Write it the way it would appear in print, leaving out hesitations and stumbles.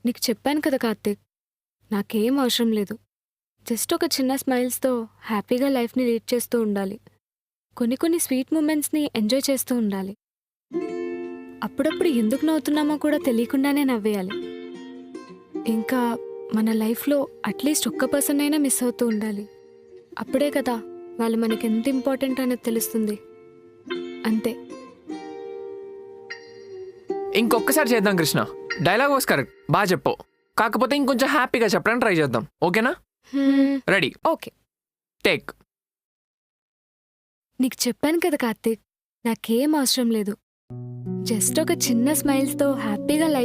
నీకు చెప్పాను కదా కార్తీక్, నాకేం అవసరం లేదు. జస్ట్ ఒక చిన్న స్మైల్స్తో హ్యాపీగా లైఫ్ని లీడ్ చేస్తూ ఉండాలి. కొన్ని కొన్ని స్వీట్ మూమెంట్స్ని ఎంజాయ్ చేస్తూ ఉండాలి. అప్పుడప్పుడు ఎందుకు నవ్వుతున్నామో కూడా తెలియకుండానే నవ్వేయాలి. ఇంకా మన లైఫ్లో అట్లీస్ట్ ఒక్క పర్సన్ అయినా మిస్ అవుతూ ఉండాలి. అప్పుడే కదా వాళ్ళు మనకి ఎంత ఇంపార్టెంట్ అనేది తెలుస్తుంది. అంతే. ఇంకొకసారి చేద్దాం కృష్ణ. డైలాగ్ వాస్ కరెక్ట్, బాగా చెప్పు. కాకపోతే ఇంకొంచెం హ్యాపీగా చెప్పడానికి ట్రై చేద్దాం, ఓకేనా? Ready, okay. టేక్. నీకు చెప్పాను కదా కార్తీక్, నాకేం అవసరం లేదు. జస్ట్ ఒక చిన్న స్మైల్స్తో హ్యాపీగా లైఫ్